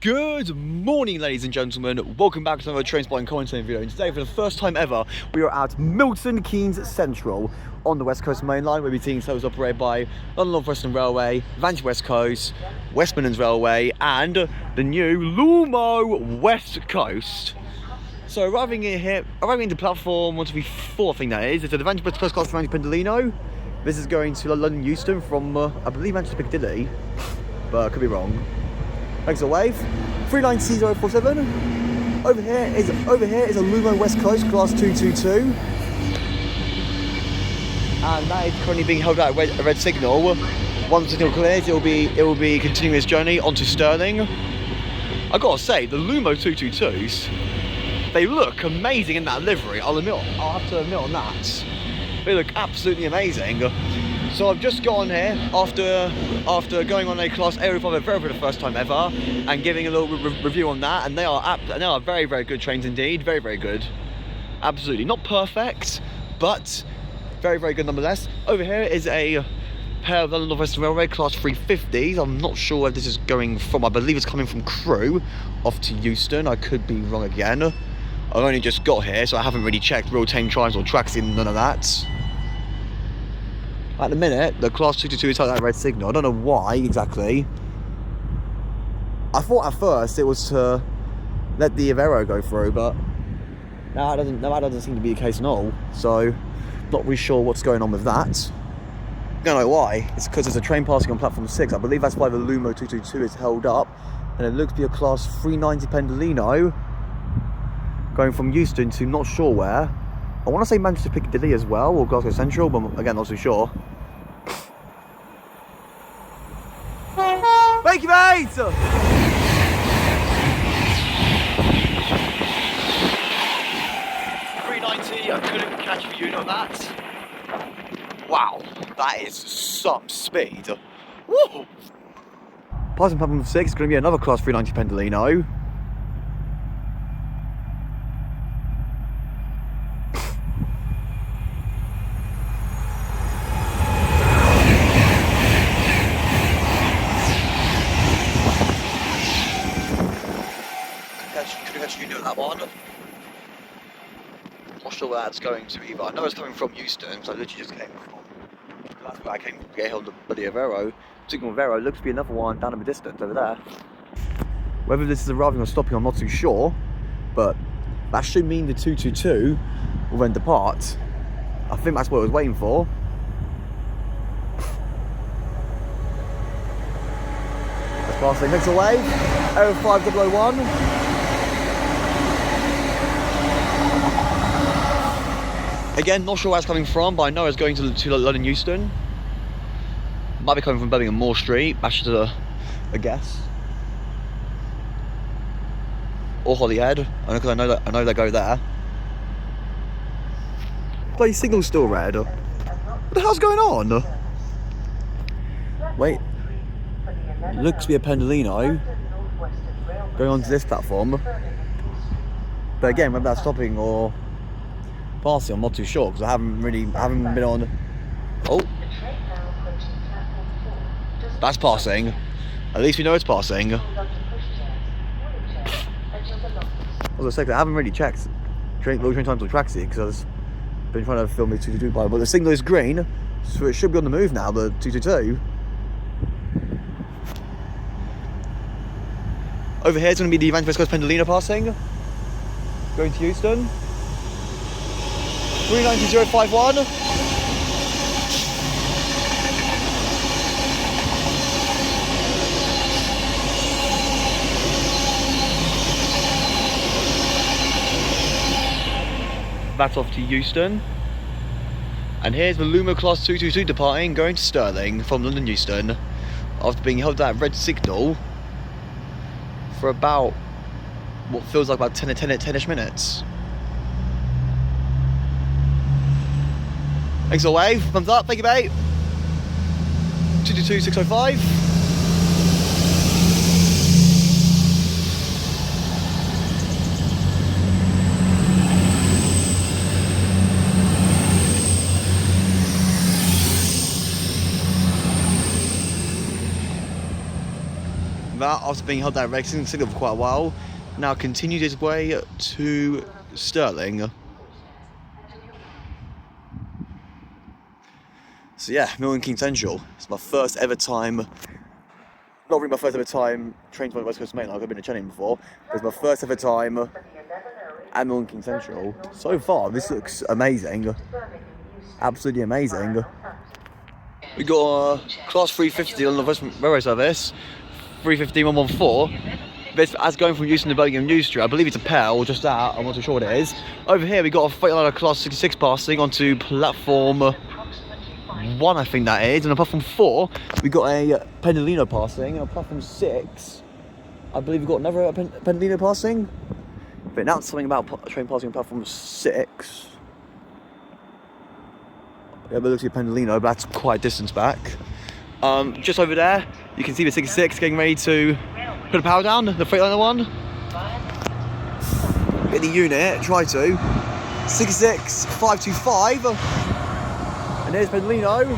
Good morning, ladies and gentlemen. Welcome back to another Trainspotting commentating video. And today, for the first time ever, we are at Milton Keynes Central on the West Coast Mainline, where we're seeing service operated by London North Western Railway, Avanti West Coast, West Midlands Railway, and the new Lumo West Coast. So arriving into platform 1, 2, 3, 4, I think that is. It's an Avanti West Coast class from Pendolino. This is going to London Euston from, I believe, Manchester Piccadilly, but I could be wrong. Thanks a wave. 39047. Over here is a Lumo West Coast class 222. And that is currently being held out at a red signal. Once the signal clears, it will be continuing its journey onto Stirling. I gotta say, the Lumo 222s, they look amazing in that livery. I'll have to admit on that. They look absolutely amazing. So I've just got on here after going on a class A for the first time ever and giving a little review on that, and they are very, very good trains indeed. Very, very good. Absolutely not perfect, but very, very good nonetheless. Over here is a pair of London North Western Railway class 350s. I'm not sure where this is going from. I believe it's coming from Crewe off to Euston. I could be wrong again. I've only just got here, so I haven't really checked real-time times or tracks in, none of that. At the minute, the class 222 is that red signal. I don't know why exactly. I thought at first it was to let the Avero go through, but now that doesn't seem to be the case at all. So, not really sure what's going on with that. I don't know why. It's because there's a train passing on platform 6. I believe that's why the Lumo 222 is held up, and it looks to be a class 390 Pendolino going from Euston to not sure where. I want to say Manchester Piccadilly as well, or Glasgow Central, but again, not too sure. Thank you, mate! 390, I couldn't catch a unit on that. Wow, that is some speed. Woo! Passing platform 6 is going to be another class 390 Pendolino. You know that one. Not sure where that's going to either. I know it's coming from Euston, so I literally just came from. That's where I came to get hold of the bloody Avero. Signal Avero looks to be another one down in the distance over there. Whether this is arriving or stopping, I'm not too sure, but that should mean the 222 will then depart. I think that's what I was waiting for. That's passing next away. 05001. Again, not sure where it's coming from, but I know it's going to London Euston. Might be coming from Birmingham Moor Street, that's just a guess. Or Holyhead, I know they go there. Bloody signal's still red. What the hell's going on? Wait. Looks to be a Pendolino going onto this platform. But again, whether that's stopping or passing, I'm not too sure, because I haven't been on. Oh, that's passing. At least we know it's passing. I was gonna say, I haven't really checked train times or tracks here, because I've been trying to film the 222 by, but the signal is green, so it should be on the move now. The 222. Over here is going to be the Avanti West Coast Pendolino passing, going to Euston. 390,051. That's off to Euston. And here's the Lumo class 222 departing, going to Stirling from London Euston, after being held at red signal for about what feels like about 10-ish minutes. Thanks a wave, thumbs up, thank you mate. 222-605. that after being held at red signal for quite a while. Now continued his way to Stirling. So yeah, Milton Keynes Central. It's my first ever time, not really my first ever time Trainspotter West Coast Mainline. I've been to Chiltern before, but it's my first ever time at Milton Keynes Central. So far, this looks amazing. Absolutely amazing. We got a class 350 on the West Railway service, 350-114. This as going from Euston to Birmingham New Street. I believe it's a pair or just that. I'm not too sure what it is. Over here we got a Freightliner class 66 passing onto platform 1, I think that is, and on platform 4 we got a Pendolino passing, and on platform 6 I believe we got another Pendolino passing. But now it's something about a train passing on platform 6. Yeah, but it looks like Pendolino, but that's quite a distance back. Just over there, you can see the 66 getting ready to put the power down, the Freightliner one. Get the unit, try to. 66, 525. And there's Pendolino.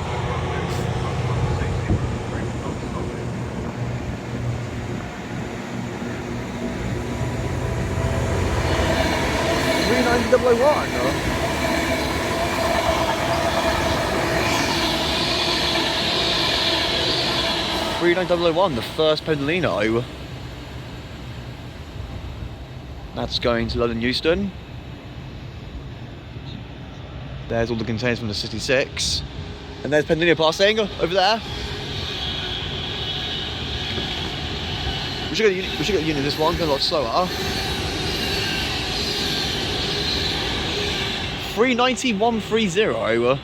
$39,001, the first Pendolino. That's going to London Euston. There's all the containers from the 66. And there's Pendolino passing over there. We should get a unit this one, going a lot slower. 390-130.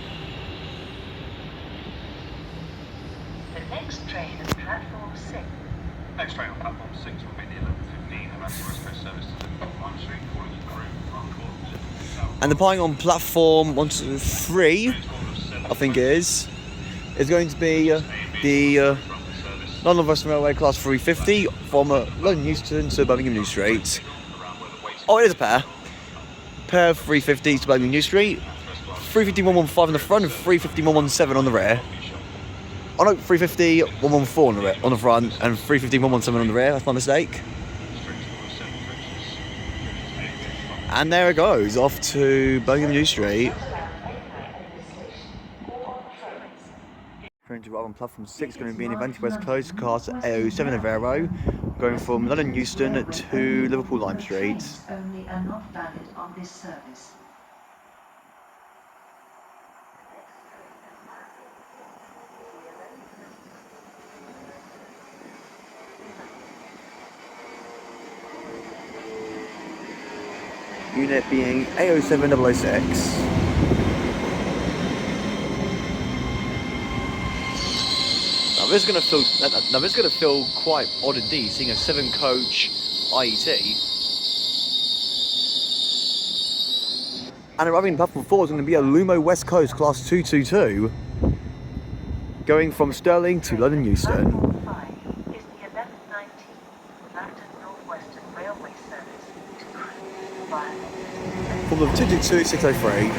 Next train on platform 6 will be the 11:15 Avanti West Coast service to Liverpool Street, calling the crew from and the parting on platform 1 to 3, I think it is going to be the London Western Railway class 350 from London Euston to Birmingham New Street. Oh, it is a pair. Pair of 350s to Birmingham New Street. 350-115 on the front and 350-117 on the rear. Oh no, 350-114 on the front and 350-117 on the rear. That's my mistake. And there it goes, off to Birmingham New Street. Going to arrive on platform 6, going to be an Avanti West Coast class AO7 Avero, going from London Euston to Liverpool Lime Street. Only are not valid on this service. Unit being AO7006. Now this is gonna feel quite odd indeed, seeing a 7-coach IET. And arriving in platform 4 is going to be a Lumo West Coast Class 222, going from Stirling to London Euston. Is the 11:19 London Northwestern Railway service to Crewe via From the 222-603.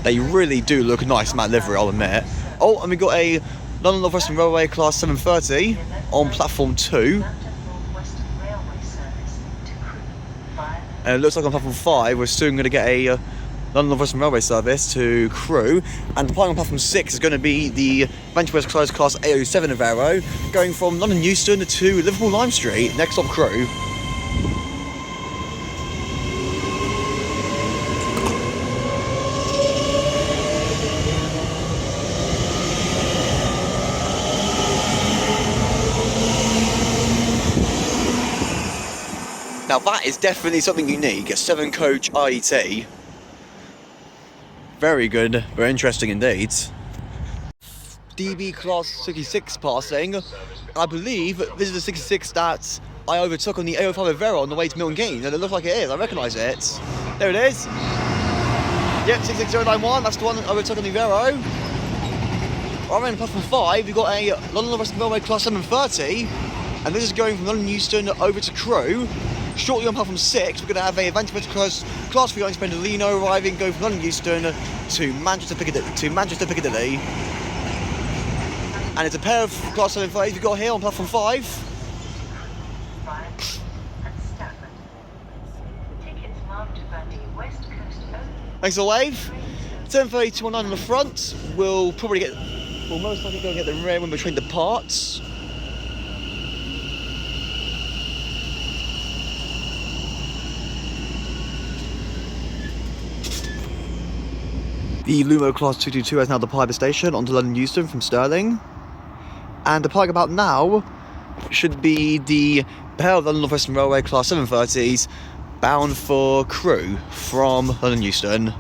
They really do look nice, matte livery, I'll admit. Oh, and we got a London North Western Railway Class 730 on platform 2. And it looks like on platform 5 we're soon going to get a London North Western Railway service to Crewe. And departing on platform 6 is going to be the Avanti West Coast Class AO7 Avero, going from London Euston to Liverpool Lime Street, next stop Crewe. Now that is definitely something unique, a 7-coach IET. Very good, very interesting indeed. DB Class 66 passing. I believe this is the 66 that I overtook on the AO5 Avero on the way to Milton Keynes, and it looks like it is, I recognise it. There it is. Yep, 66091, that's the one I overtook on the Avero. Right around platform 5, we've got a London Western Railway Class 730, and this is going from London Euston over to Crewe. Shortly on platform 6, we're going to have a Avanti Class 3 Pendolino arriving, going from London Euston to Manchester Piccadilly. And it's a pair of Class 730s we've got here on platform 5. Thanks for the wave. 730-219 on the front. We'll most likely go and get the rear when between departs. The Lumo Class 222 has now departed the station onto London Euston from Stirling. And departing about now should be the pair of London North Western Railway Class 730s bound for Crewe from London Euston.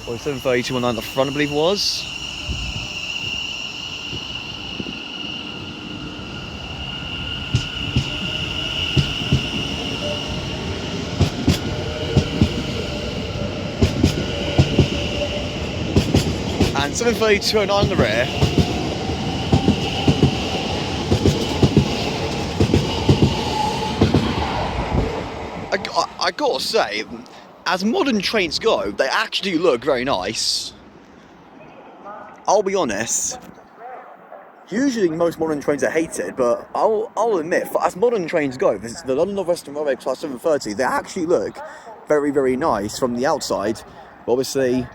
Or 730-219 at the front, I believe it was. And 730-209 on the rear. I gotta say, as modern trains go, they actually look very nice. I'll be honest, usually most modern trains are hated, but I'll admit, as modern trains go, this is the London North Western Railway Class 730, they actually look very, very nice from the outside. Obviously,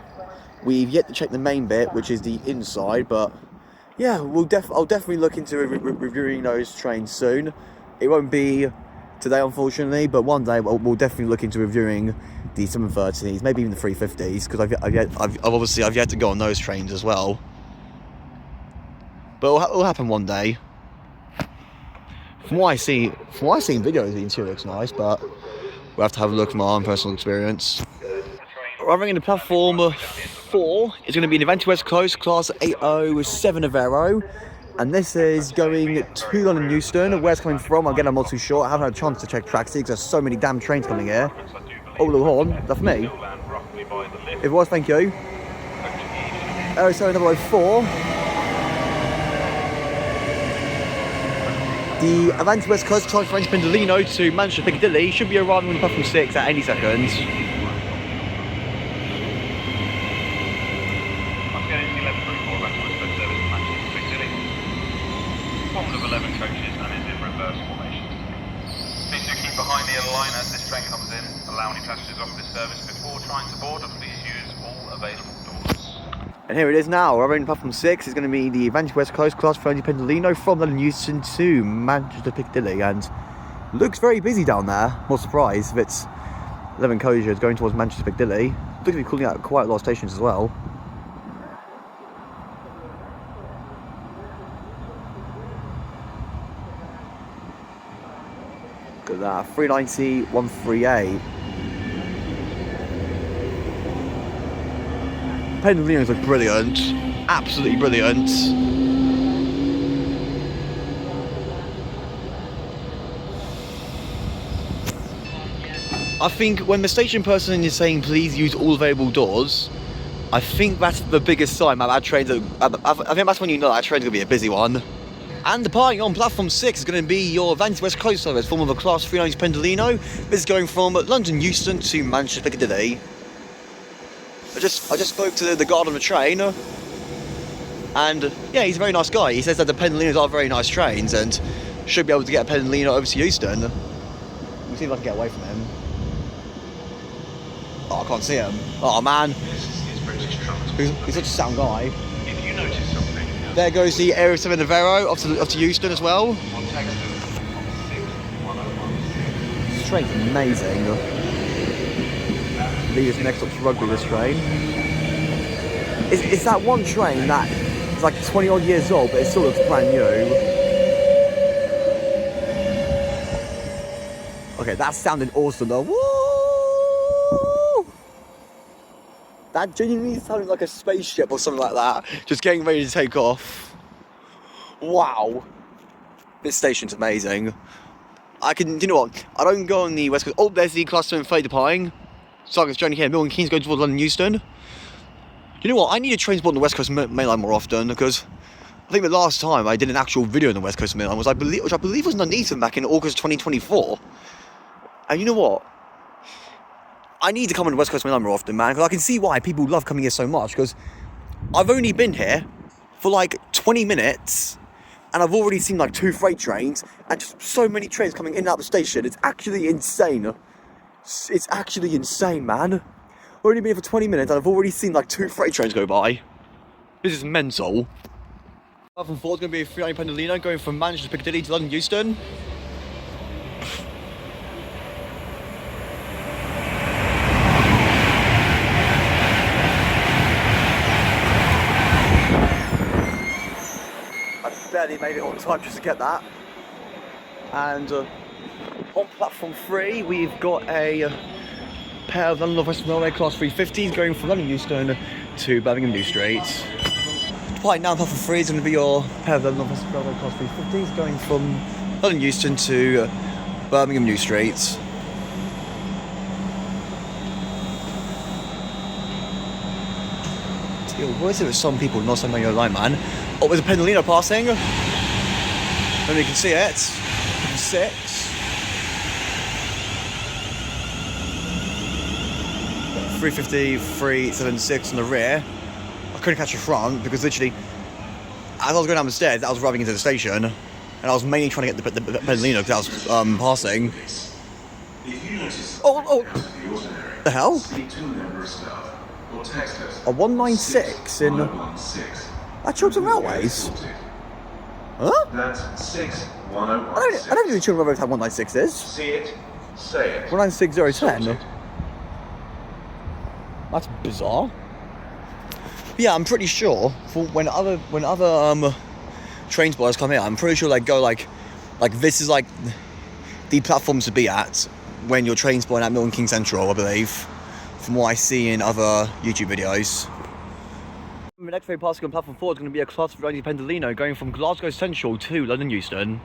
we've yet to check the main bit, which is the inside, but yeah, I'll definitely look into reviewing those trains soon. It won't be today, unfortunately, but one day we'll definitely look into reviewing the 730s, maybe even the 350s, because I've yet to go on those trains as well. But it'll happen one day. From what I see in videos, the interior looks nice, but we'll have to have a look from our own personal experience. Arriving in the platform 4 is going to be an Avanti West Coast Class 807 Avero. And this is going to London Euston. Where it's coming from, again, I'm not too sure. I haven't had a chance to check Tracksy because there's so many damn trains coming here. Oh, little horn. Is that for me? If it was, thank you. 07004. The Avanti West Coast Class French Pendolino to Manchester Piccadilly should be arriving on platform 6 at any second. Of 11 coaches and is in reverse formation. Please do keep behind the line as this train comes in. Allow any passengers off this service before trying to board, and please use all available doors. And here it is now. Arriving in platform 6 is going to be the Avanti West Coast Class 30 Pendolino from London Euston to Manchester Piccadilly, and looks very busy down there. Not surprised if it's 11 coaches going towards Manchester Piccadilly. Looks to be calling out quite a lot of stations as well. Look at that, 390, 138. Pendolinos look brilliant, absolutely brilliant. I think when the station person is saying please use all available doors, I think that's the biggest sign that train's I think that's when you know that train's going to be a busy one. And departing on platform 6 is going to be your Avanti West Coast service, form of a Class 390 Pendolino. This is going from London Euston to Manchester Piccadilly. I just spoke to the guard on the train, and yeah, he's a very nice guy. He says that the Pendolinos are very nice trains and should be able to get a Pendolino over to Euston. Let me see if I can get away from him. Oh, I can't see him. Oh man, he's such a sound guy. If you notice something, there goes the Area 7 Avero off to Euston as well. This train's amazing. Lead us next up to Rugby, this train. It's that one train that is like 20 odd years old, but it still looks brand new. Okay, that's sounding awesome though. Woo! That genuinely sounded like a spaceship or something like that, just getting ready to take off. Wow. This station's amazing. You know what? I don't go on the West Coast. Oh, there's the Class 730 departing. Starting its journey here. Milton Keynes going towards London Euston. You know what? I need to transport on the West Coast Mainline more often, because I think the last time I did an actual video on the West Coast Mainline was, which I believe was Nuneaton back in August 2024. And you know what? I need to come on the West Coast Mainline more often, man, because I can see why people love coming here so much, because I've only been here for like 20 minutes, and I've already seen like 2 freight trains, and just so many trains coming in and out of the station. It's actually insane. It's actually insane, man. I've only been here for 20 minutes, and I've already seen like 2 freight trains go by. This is mental. Platform 4 is going to be a Freightliner Pendolino going from Manchester to Piccadilly to London Euston. I barely made it on time just to get that. And on platform 3 we've got a pair of London North Western Railway Class 350s going from London Euston to Birmingham New Street. Right now, platform 3 is going to be your pair of London North Western Railway Class 350s going from London Euston to Birmingham New Street. What is it with some people not saying on your line, man? Oh, there's a Pendolino passing. And you can see it. 6. 350, 376 on the rear. I couldn't catch the front because literally, as I was going down the stairs, I was driving into the station, and I was mainly trying to get the Pendolino because I was passing. Oh! The hell? A 196 in... At Chiltern Railways? Huh? That's 61016. I don't think Chiltern Railways have 196s. See it, say it. 196010. That's bizarre. Yeah, I'm pretty sure for when other Trainspotters come here, I'm pretty sure they go like this is like the platforms to be at when you're Trainspotting at Milton Keynes Central, I believe, from what I see in other YouTube videos. The next train passing on platform 4 is going to be a Class 390 Pendolino going from Glasgow Central to London Euston.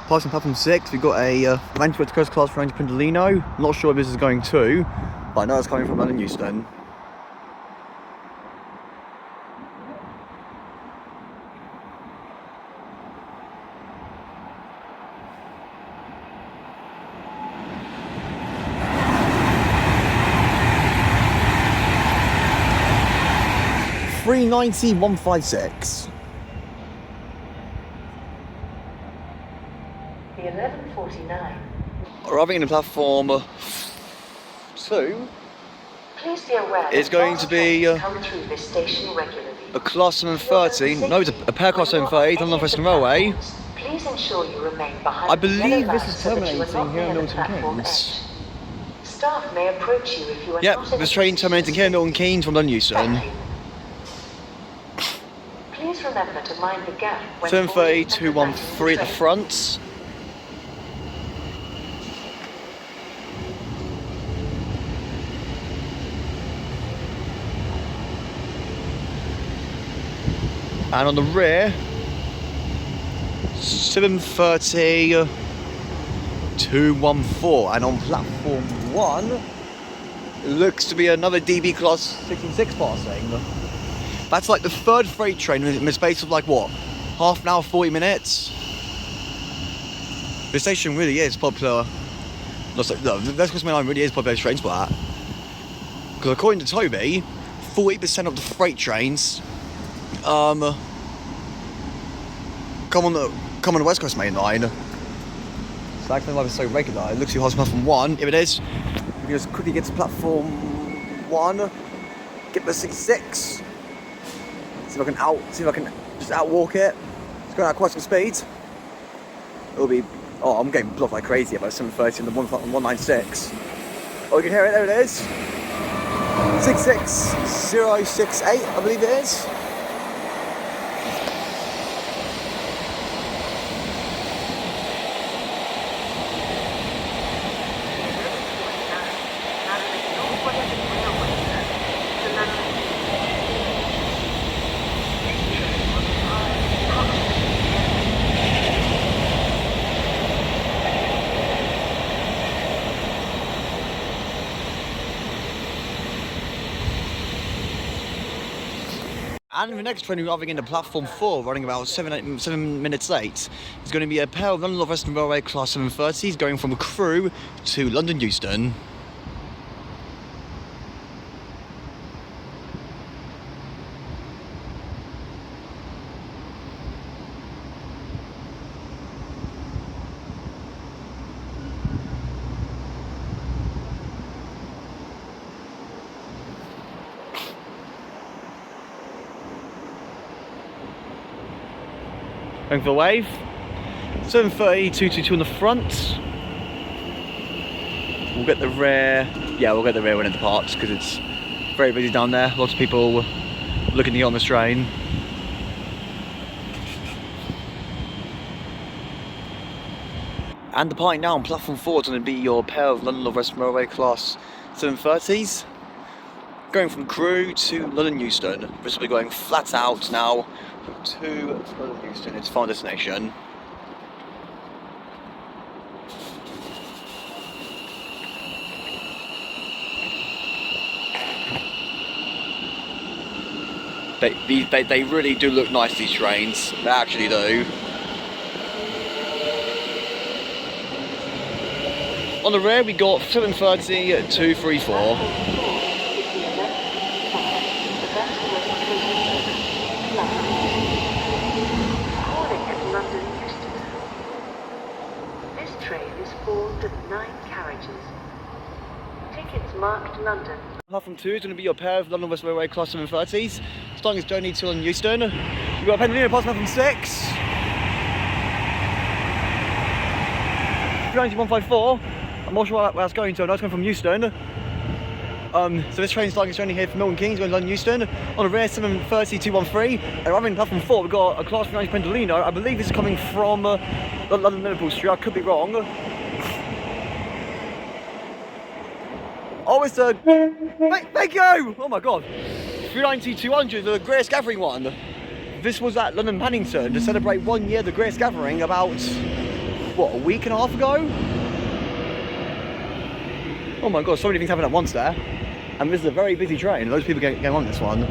Passing platform 6, we've got a Avanti West Coast Class 390 Pendolino. Not sure where this is going to, but I know it's coming from London Euston. $390,156. The 1149. Arriving in the platform 2 Please be aware is going to be come through this station regularly. a Class 730, no, it's a pair Class 730 on the North Western Railway. Please ensure you remain behind. I believe this is terminating here in Milton Keynes. Staff may approach you if you are Yep, not in this a train position terminating to here in Milton Keynes from London Euston. Thank you. Please remember to mind the gap when 730 boarding and 213 at the train. front. And on the rear, 730 214. And on platform 1, it looks to be another DB Class 66 passing. That's like the 3rd freight train in the space of like what? Half an hour, 40 minutes? The station really is popular. No, the West Coast Mainline really is popular train spot. Because according to Toby, 40% of the freight trains come on the West Coast Mainline. So that's why it's so regular. It looks like it's platform 1. If it is, we can just quickly get to platform 1, get the 66. See if I can just outwalk it. It's going at quite some speed. It'll be, oh, I'm getting blocked like crazy about 730 and the 196. Oh, you can hear it, there it is. 66068, I believe it is. And the next train we're having into platform 4, running about 7 minutes late, is going to be a pair of London North Western Railway Class 730s going from Crewe to London Euston. Going for the wave. 730, 222 on the front. We'll get the rear. Yeah, we'll get the rear when it departs because it's very busy down there. Lots of people looking to get on this train. And departing now on platform 4 is going to be your pair of London North Western Railway Class 730s. Going from Crewe to London Euston. This will be going flat out now to London Euston, its final destination. They really do look nice, these trains. They actually do. On the rear we got 730, 234. Marked London. Platform 2 is going to be your pair of London West Railway Class 730s, starting its journey to London Euston. We've got Pendolino passing platform 6. 39154. I'm not sure where that's going to, I know it's going from Euston. So this train's starting its journey here from Milton Keynes, going to London Euston. On the rear, 730 213. And arriving in platform 4, we've got a Class 390 Pendolino. I believe this is coming from London Liverpool Street, I could be wrong. Oh, it's a... Thank you! Oh my god. 390-200, the Greatest Gathering one. This was at London Paddington to celebrate 1 year of the Greatest Gathering about, what, a week and a half ago? Oh my god, so many things happened at once there. And this is a very busy train, loads of people getting on this one.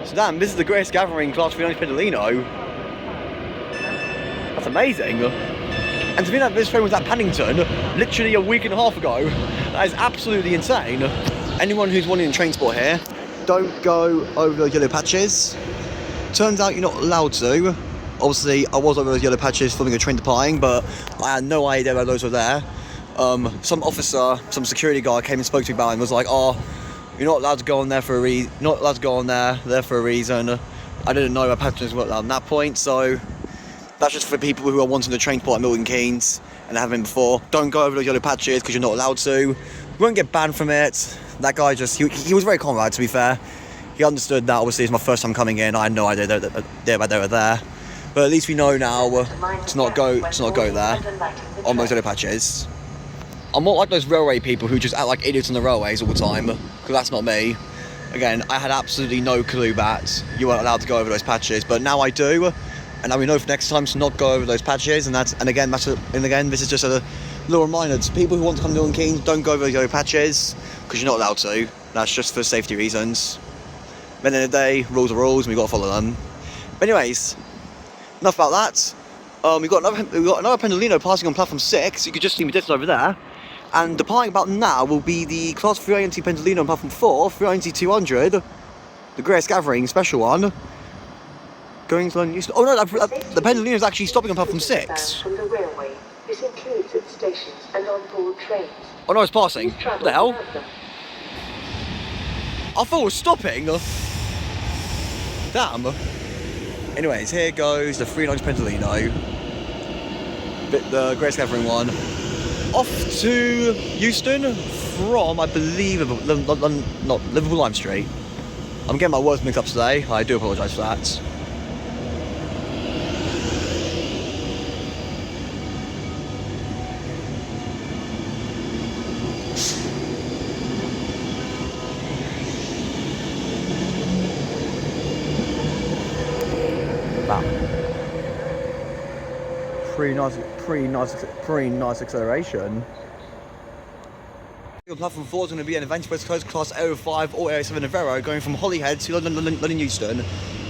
So damn, this is the Greatest Gathering Class 390 Pendolino. That's amazing. And to think that this train was at Paddington literally a week and a half ago, that is absolutely insane. Anyone who's wanting to transport here, don't go over those yellow patches. Turns out you're not allowed to. Obviously, I was over those yellow patches filming a train departing, but I had no idea where those were there. Some officer, some security guard came and spoke to me about it and was like, "Oh, you're not allowed to go on there for a reason. Not allowed to go on there for a reason." I didn't know where patches were allowed at that point, so. That's just for people who are wanting to transport at Milton Keynes and haven't been before. Don't go over those yellow patches because you're not allowed to. You won't get banned from it. That guy just, he was very calm about it, to be fair. He understood that obviously it's my first time coming in. I had no idea they were there. But at least we know now to not go there on those yellow patches. I'm not like those railway people who just act like idiots on the railways all the time, because that's not me. Again, I had absolutely no clue that you weren't allowed to go over those patches, but now I do. And now we know for next time to not go over those patches, and again, this is just a little reminder to people who want to come to Milton Keynes, don't go over those yellow patches, because you're not allowed to. That's just for safety reasons. At the end of the day, rules are rules, and we've got to follow them. But anyways, enough about that. We've got another Pendolino passing on platform 6, you could just see me distance over there. And departing about now will be the Class 390 Pendolino on platform 4, 390-200, the Greatest Gathering special one. Going to London Euston. Oh no, the Pendolino is actually stopping on platform 6. From the railway. This includes at stations and on-board trains. Oh no, it's passing. What the hell? I thought it was stopping. Damn. Anyways, here goes the 390 Pendolino. The Greatest Gathering one. Off to Euston from, I believe, Liverpool Lime Street. I'm getting my words mixed up today. I do apologise for that. Pretty nice acceleration. Platform 4 is going to be an Avanti West Coast Class Aero 5 or Aero 7 Navero going from Holyhead to London Euston.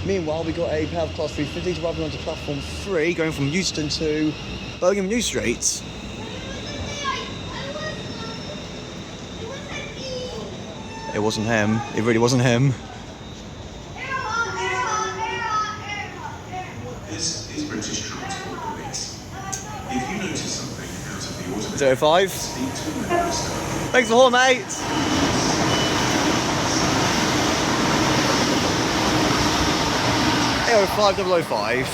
Meanwhile, we got a pair of Class 350s arriving onto platform 3, going from Euston to Birmingham New Street. It wasn't him. It really wasn't him. This is British Transport Police. If you notice something out of the ordinary, 05. speak to a member of staff. Thanks for the horn, mate. 05005.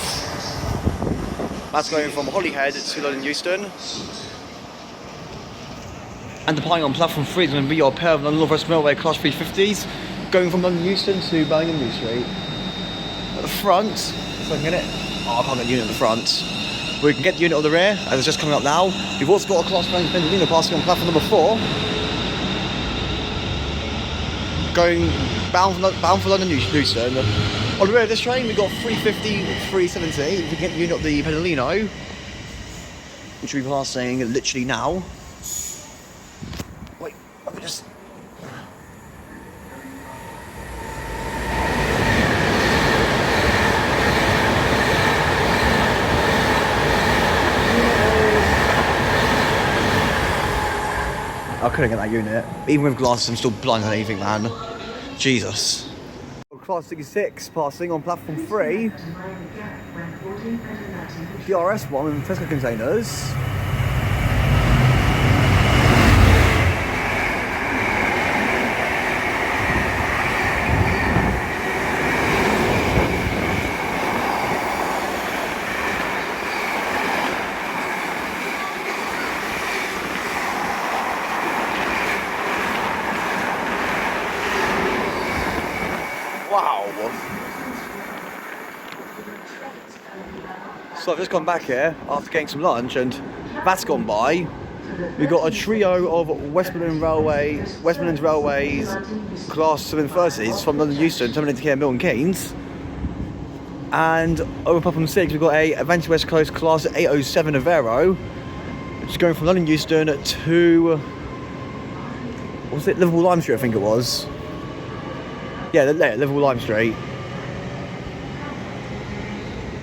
That's going from Holyhead to London Euston. And departing on platform 3 is going to be your pair of London North West Railway Class 350s, going from London Euston to Birmingham New Street. At the front, if I can get it. Oh, I can't get the unit at the front. We can get the unit on the rear, as it's just coming up now. We've also got a Class 9 Pendolino passing on platform number 4. Going bound for London Euston. On the rear of this train, we've got 350, 370. We can get the unit of the Pendolino, which will be passing literally now. Wait, let me just... I couldn't get that unit. Even with glasses, I'm still blind on anything, man. Jesus. Class 66 passing on platform 3. GBRF 1 in Tesco containers. Wow. So I've just gone back here after getting some lunch, and that's gone by. We've got a trio of West Midlands Railways Class 730s from London Euston terminating here at Milton Keynes. And over platform 6 we've got a Avanti West Coast Class 807 Avero, which is going from London Euston to, what was it, Liverpool Lime Street I think it was. Yeah, Liverpool Lime Street.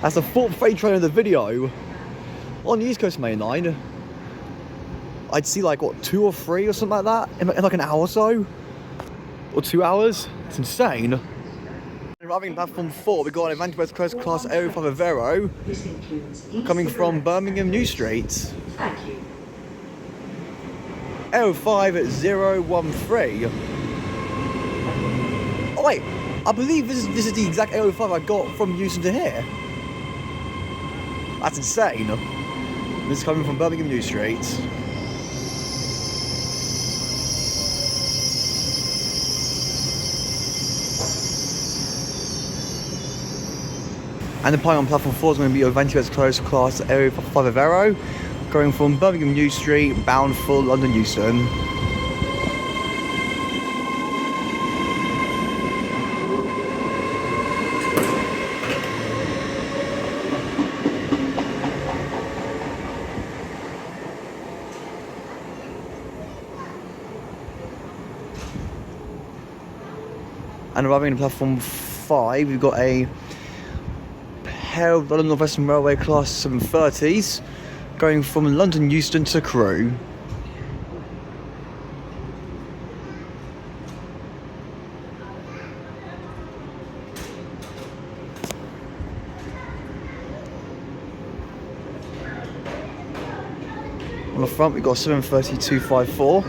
That's the 4th freight train of the video. On the East Coast Mainline, I'd see like, what, 2 or 3 or something like that in like an hour or so? Or 2 hours? It's insane. Arriving at platform 4, we've got an Avanti West Coast Class 805 Avero coming from Birmingham New Street. Thank you. 05013. Oh wait, I believe this is the exact 805 I got from Euston to here. That's insane. This is coming from Birmingham New Street. And the pile on platform 4 is going to be Avanti West Coast Class 805 Avero, going from Birmingham New Street bound for London Euston. And arriving at platform 5, we've got a pair of London North Western Railway Class 730s going from London Euston to Crewe. On the front, we've got 730-254.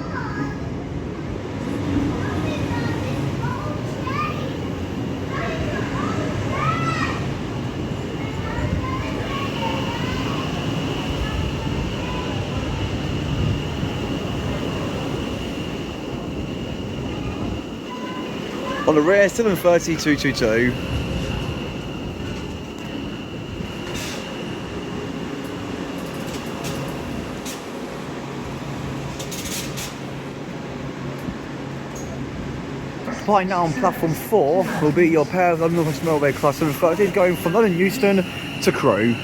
On the rear, 730-222. Right now on platform 4 will be your pair of London North Western Railway Class 730s going from London Euston to Crewe.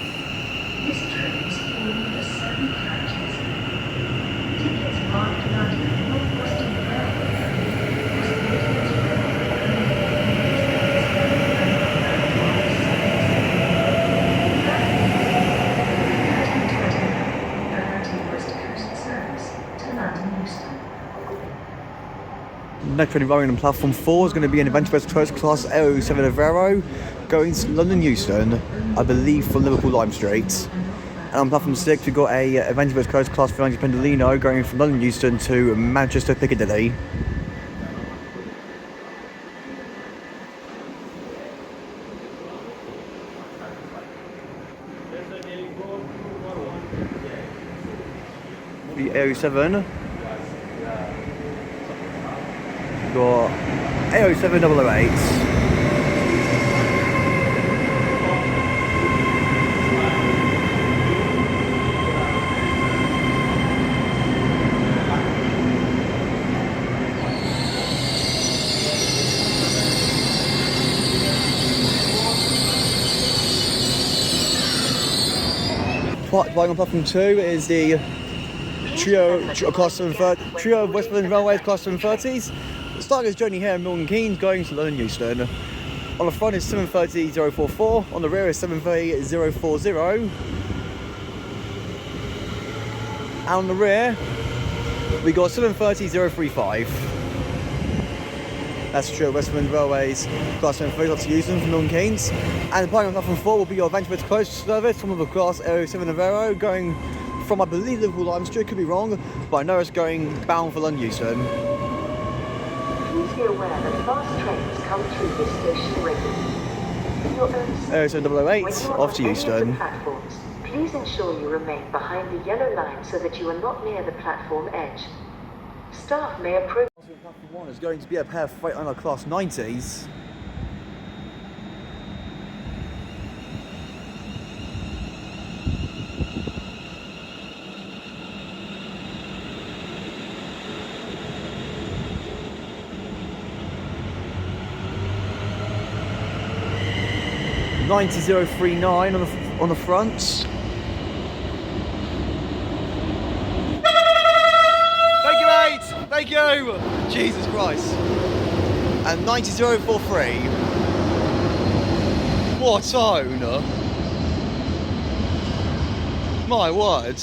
next train running on platform 4 is going to be an Avanti West Coast Class AO7 Avero going to London Euston, I believe from Liverpool Lime Street. And on platform 6 we've got a Avanti West Coast Class 390 Pendolino going from London Euston to Manchester Piccadilly. The AO7. Got AO7 008. Flying on platform 2 is the Trio Class 730, Trio West Midlands Railways Class 730s. Starting his journey here in Milton Keynes, going to London Euston. On the front is 730-044, on the rear is 730-040. And on the rear, we got 730-035. That's Trio West Midlands Railways Class 730 up to Euston from Milton Keynes. And the on platform 4 will be your Avanti West Coast service from the Class AO7 Avero going from, I believe, Liverpool Lime Street, could be wrong, but I know it's going bound for London Euston. Please be aware that fast trains come through this station regularly. For your own safety, AO7 008 when you are off to on any of the Euston. platforms, please ensure you remain behind the yellow line so that you are not near the platform edge. Staff may approach. Platform 1 is going to be a pair of Freightliner Class 90s. (90.039) on the front. Thank you, mate. Thank you. Jesus Christ. And 90.043. What tone? My word.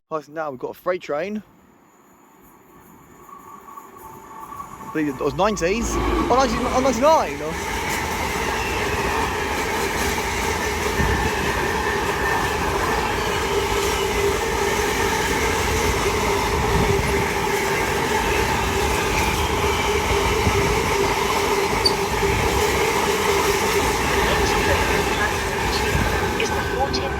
Right, now we've got a freight train. I believe it was 90s. Oh, 99!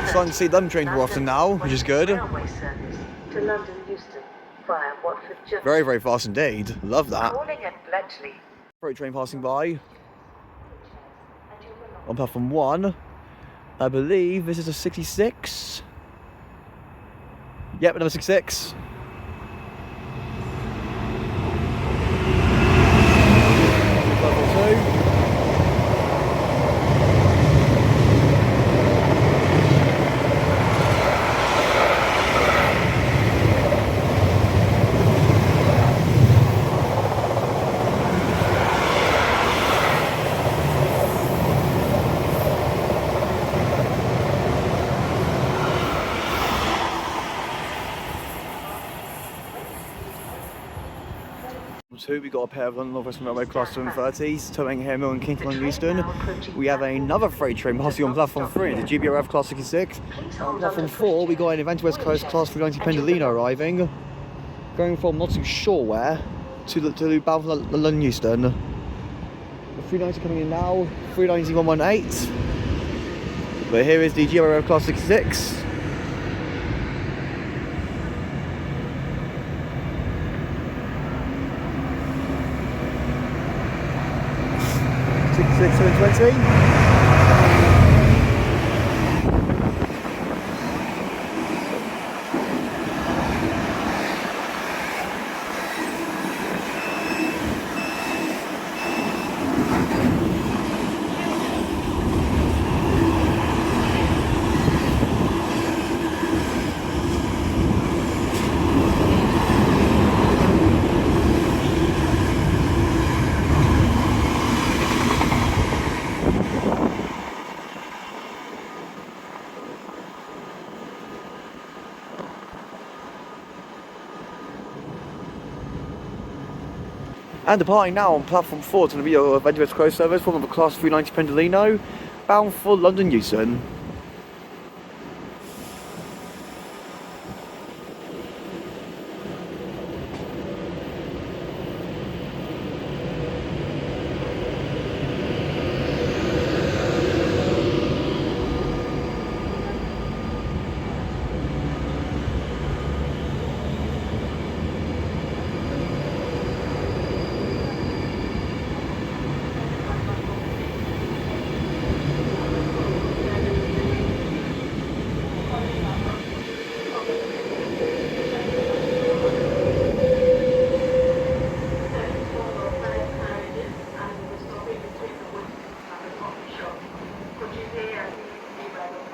Starting to see them trains more often now, which is good. Railway service to London Euston via Watford Junction. Very, very fast indeed. Love that. Calling at Bletchley. Freight train passing by. On platform 1. I believe this is a 66. Yep, number 66. Platform 2. Two, we got a pair of London North Western Railway Class 730s towing here Milton Keynes Central Trainspotting. We have another freight train passing on platform 3, the GBRF Class 66. On platform 4, we got an Avanti West Coast Class 390 Pendolino arriving, going from not too sure where to bound for London Euston. The 390 coming in now, 390 118. But here is the GBRF Class 66. Six, 720. And departing now on platform 4 to the video of West Coast service, form of a Class 390 Pendolino, bound for London Euston.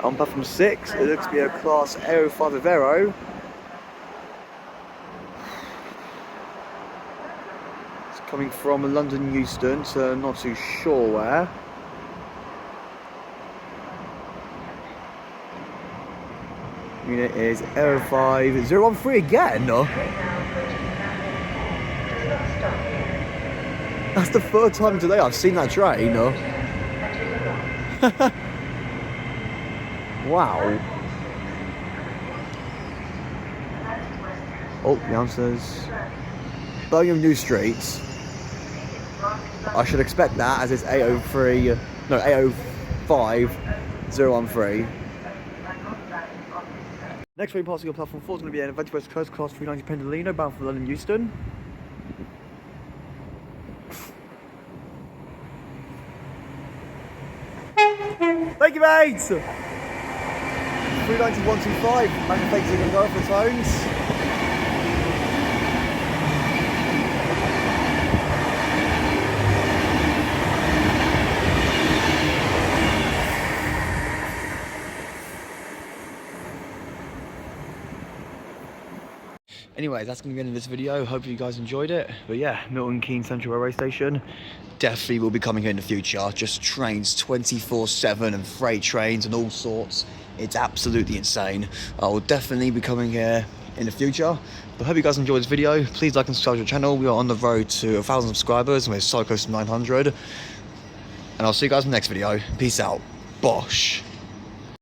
On platform 6, it looks to be a Class Aero 5 Avero. It's coming from London Euston, so not too sure where. Unit is Aero 5 013 again. That's the third time today I've seen that train. Wow. Oh, the answer's Birmingham New Streets. I should expect that as it's 803, no, 805 013. Next train passing on platform 4 is going to be an Avanti West Coast Class 390 Pendolino bound for London Euston. Thank you, mate! 390 125, manufacturing and go for the tones. Anyway, that's going to be the end of this video. Hope you guys enjoyed it. But yeah, Milton Keynes Central Railway Station definitely will be coming here in the future. Just trains 24/7 and freight trains and all sorts. It's absolutely insane. I will definitely be coming here in the future. But hope you guys enjoyed this video. Please like and subscribe to the channel. We are on the road to 1,000 subscribers and we're so close to 900. And I'll see you guys in the next video. Peace out. Bosh.